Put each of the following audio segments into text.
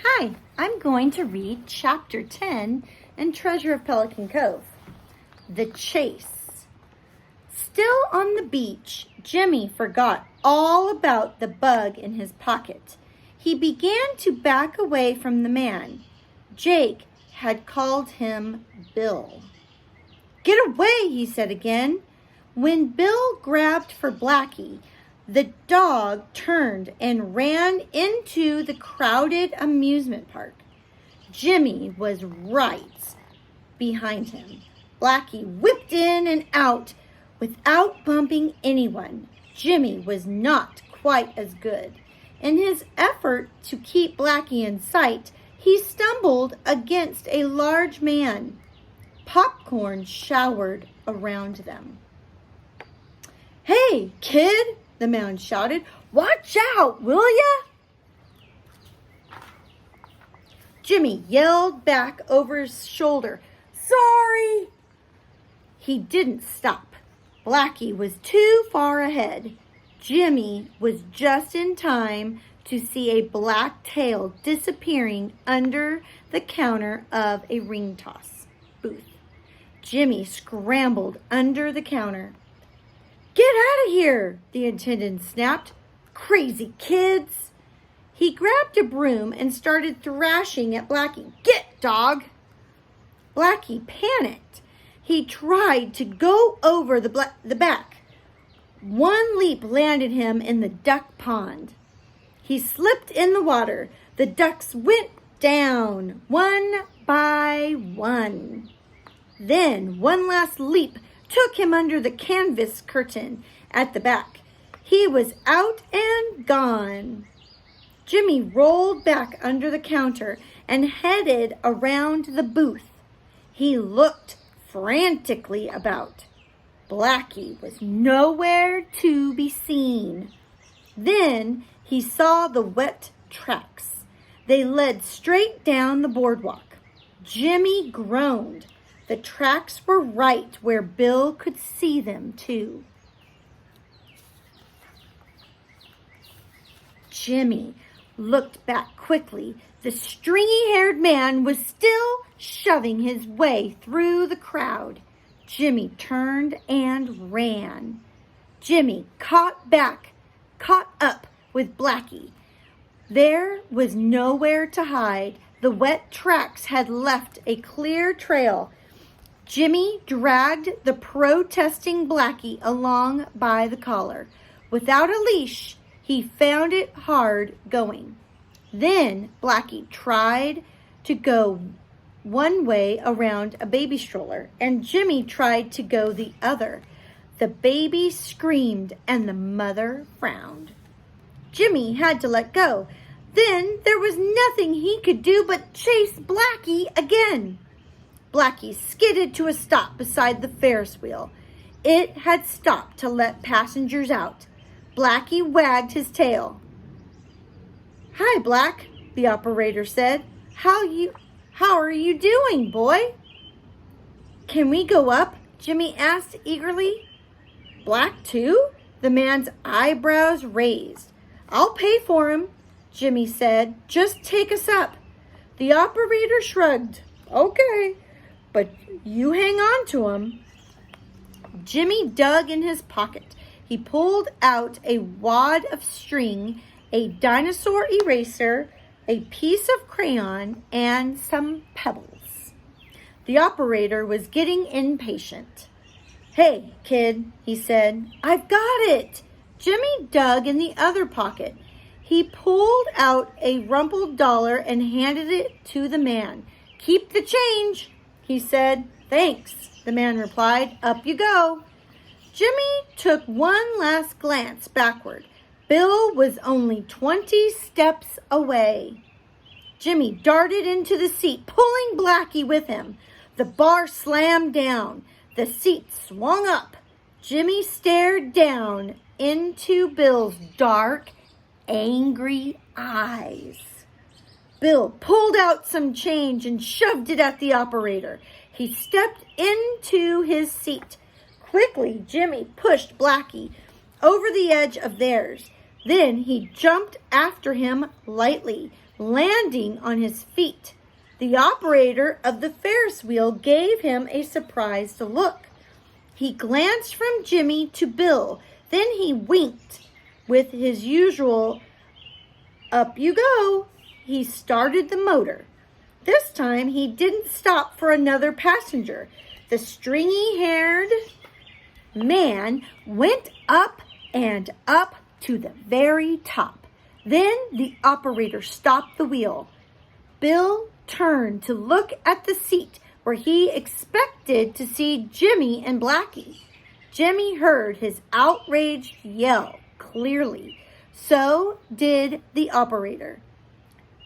Hi, I'm going to read Chapter 10 in Treasure of Pelican Cove. The Chase. Still on the beach, Jimmy forgot all about the bug in his pocket. He began to back away from the man. Jake had called him Bill. "Get away," he said again. When Bill grabbed for Blackie, the dog turned and ran into the crowded amusement park. Jimmy was right behind him. Blackie whipped in and out without bumping anyone. Jimmy was not quite as good. In his effort to keep Blackie in sight, he stumbled against a large man. Popcorn showered around them. "Hey, kid!" the man shouted. "Watch out, will ya?" Jimmy yelled back over his shoulder, "Sorry!" He didn't stop. Blackie was too far ahead. Jimmy was just in time to see a black tail disappearing under the counter of a ring toss booth. Jimmy scrambled under the counter. "Get out of here," the attendant snapped. "Crazy kids." He grabbed a broom and started thrashing at Blackie. "Get, dog!" Blackie panicked. He tried to go over the back. One leap landed him in the duck pond. He slipped in the water. The ducks went down, one by one. Then one last leap took him under the canvas curtain at the back. He was out and gone. Jimmy rolled back under the counter and headed around the booth. He looked frantically about. Blackie was nowhere to be seen. Then he saw the wet tracks. They led straight down the boardwalk. Jimmy groaned. The tracks were right where Bill could see them, too. Jimmy looked back quickly. The stringy-haired man was still shoving his way through the crowd. Jimmy turned and ran. Jimmy caught up with Blackie. There was nowhere to hide. The wet tracks had left a clear trail. Jimmy dragged the protesting Blackie along by the collar. Without a leash, he found it hard going. Then Blackie tried to go one way around a baby stroller, and Jimmy tried to go the other. The baby screamed, and the mother frowned. Jimmy had to let go. Then there was nothing he could do but chase Blackie again. Blackie skidded to a stop beside the Ferris wheel. It had stopped to let passengers out. Blackie wagged his tail. "Hi, Black," the operator said. How are you doing, boy?" "Can we go up?" Jimmy asked eagerly. "Black too?" The man's eyebrows raised. "I'll pay for him," Jimmy said. "Just take us up." The operator shrugged. "Okay, but you hang on to him." Jimmy dug in his pocket. He pulled out a wad of string, a dinosaur eraser, a piece of crayon, and some pebbles. The operator was getting impatient. "Hey, kid," he said, "I've got it." Jimmy dug in the other pocket. He pulled out a rumpled dollar and handed it to the man. "Keep the change," he said. "Thanks," the man replied. "Up you go." Jimmy took one last glance backward. Bill was only 20 steps away. Jimmy darted into the seat, pulling Blackie with him. The bar slammed down. The seat swung up. Jimmy stared down into Bill's dark, angry eyes. Bill pulled out some change and shoved it at the operator. He stepped into his seat. Quickly, Jimmy pushed Blackie over the edge of theirs. Then he jumped after him lightly. landing on his feet. The operator of the Ferris wheel gave him a surprised look. He glanced from Jimmy to Bill. Then he winked with his usual, "Up you go." He started the motor. This time he didn't stop for another passenger. The stringy-haired man went up and up to the very top. Then the operator stopped the wheel. Bill turned to look at the seat where he expected to see Jimmy and Blackie. Jimmy heard his outraged yell clearly. So did the operator.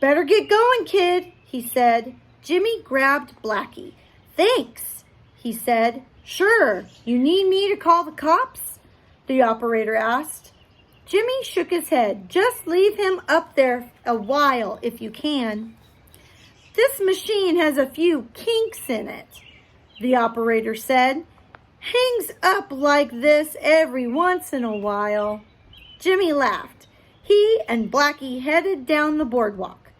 "Better get going, kid," he said. Jimmy grabbed Blackie. "Thanks," he said. "Sure, you need me to call the cops?" the operator asked. Jimmy shook his head. "Just leave him up there a while if you can." "This machine has a few kinks in it," the operator said. "Hangs up like this every once in a while." Jimmy laughed. He and Blackie headed down the boardwalk.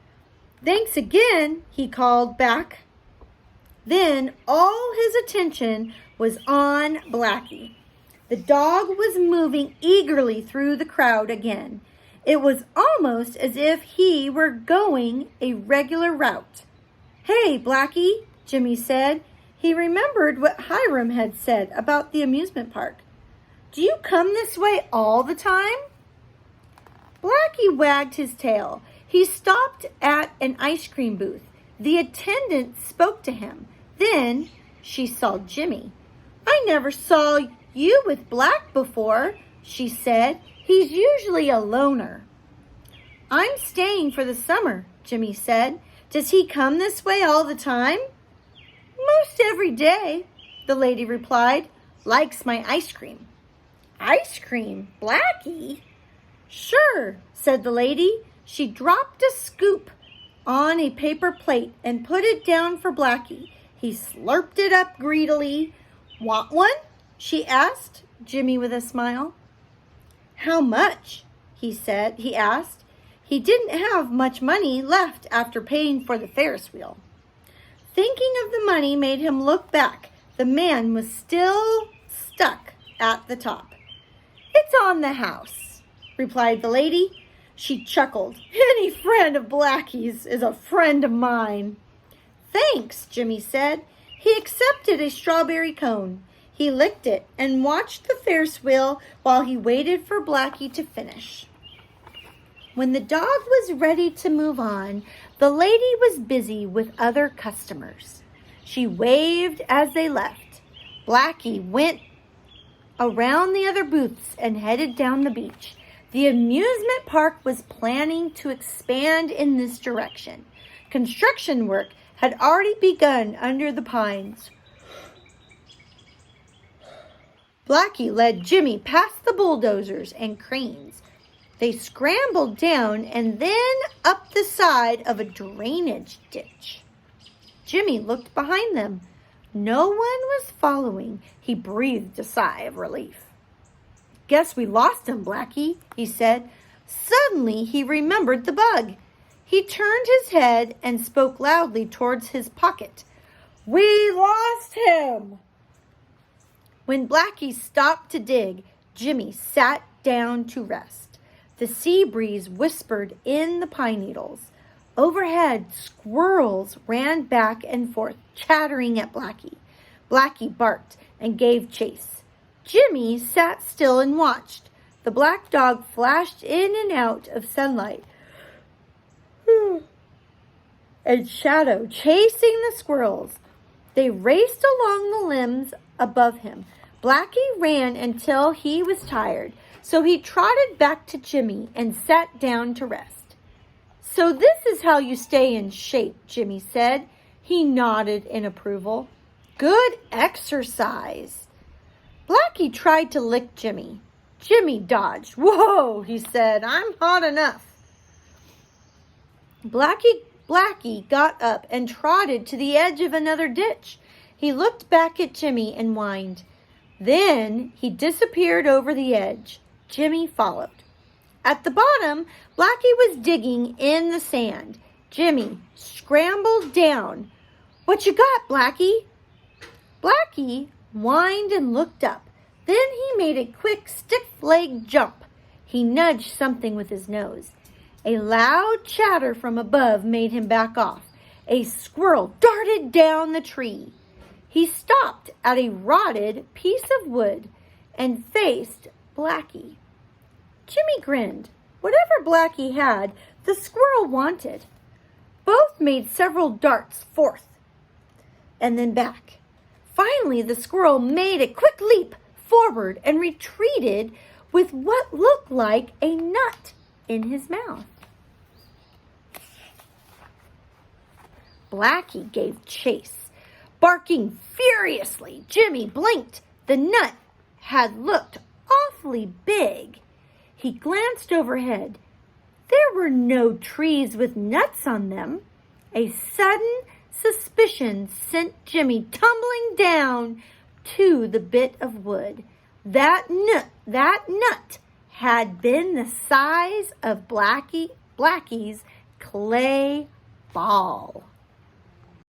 "Thanks again," he called back. Then all his attention was on Blackie. The dog was moving eagerly through the crowd again. It was almost as if he were going a regular route. "Hey, Blackie," Jimmy said. He remembered what Hiram had said about the amusement park. "Do you come this way all the time?" Blackie wagged his tail. He stopped at an ice cream booth. The attendant spoke to him. Then she saw Jimmy. "I never saw you with Black before," she said. "He's usually a loner." "I'm staying for the summer," Jimmy said. "Does he come this way all the time?" "Most every day," the lady replied. "Likes my ice cream." "Ice cream? Blackie?" "Sure," said the lady. She dropped a scoop on a paper plate and put it down for Blackie. He slurped it up greedily. "Want one?" she asked Jimmy with a smile. "How much?" he asked. He didn't have much money left after paying for the Ferris wheel. Thinking of the money made him look back. The man was still stuck at the top. "It's on the house," replied the lady. She chuckled. "Any friend of Blackie's is a friend of mine." "Thanks," Jimmy said. He accepted a strawberry cone. He licked it and watched the Ferris wheel while he waited for Blackie to finish. When the dog was ready to move on, the lady was busy with other customers. She waved as they left. Blackie went around the other booths and headed down the beach. The amusement park was planning to expand in this direction. Construction work had already begun under the pines. Blackie led Jimmy past the bulldozers and cranes. They scrambled down and then up the side of a drainage ditch. Jimmy looked behind them. No one was following. He breathed a sigh of relief. "Guess we lost him, Blackie," he said. Suddenly he remembered the bug. He turned his head and spoke loudly towards his pocket. "We lost him!" When Blackie stopped to dig, Jimmy sat down to rest. The sea breeze whispered in the pine needles. Overhead, squirrels ran back and forth, chattering at Blackie. Blackie barked and gave chase. Jimmy sat still and watched. The black dog flashed in and out of sunlight and shadow, chasing the squirrels. They raced along the limbs above him. Blackie ran until he was tired, so he trotted back to Jimmy and sat down to rest. "So this is how you stay in shape," Jimmy said. He nodded in approval. "Good exercise." Blackie tried to lick Jimmy. Jimmy dodged. "Whoa," he said. "I'm hot enough." Blackie got up and trotted to the edge of another ditch. He looked back at Jimmy and whined. Then he disappeared over the edge. Jimmy followed. At the bottom, Blackie was digging in the sand. Jimmy scrambled down. "What you got, Blackie?" Blackie whined and looked up. Then he made a quick stiff-leg jump. He nudged something with his nose. A loud chatter from above made him back off. A squirrel darted down the tree. He stopped at a rotted piece of wood and faced Blackie. Jimmy grinned. Whatever Blackie had, the squirrel wanted. Both made several darts forth and then back. Finally, the squirrel made a quick leap forward and retreated with what looked like a nut in his mouth. Blackie gave chase, barking furiously. Jimmy blinked. The nut had looked awfully big. He glanced overhead. There were no trees with nuts on them. A sudden suspicion sent Jimmy tumbling down to the bit of wood. That nut had been the size of Blackie's clay ball.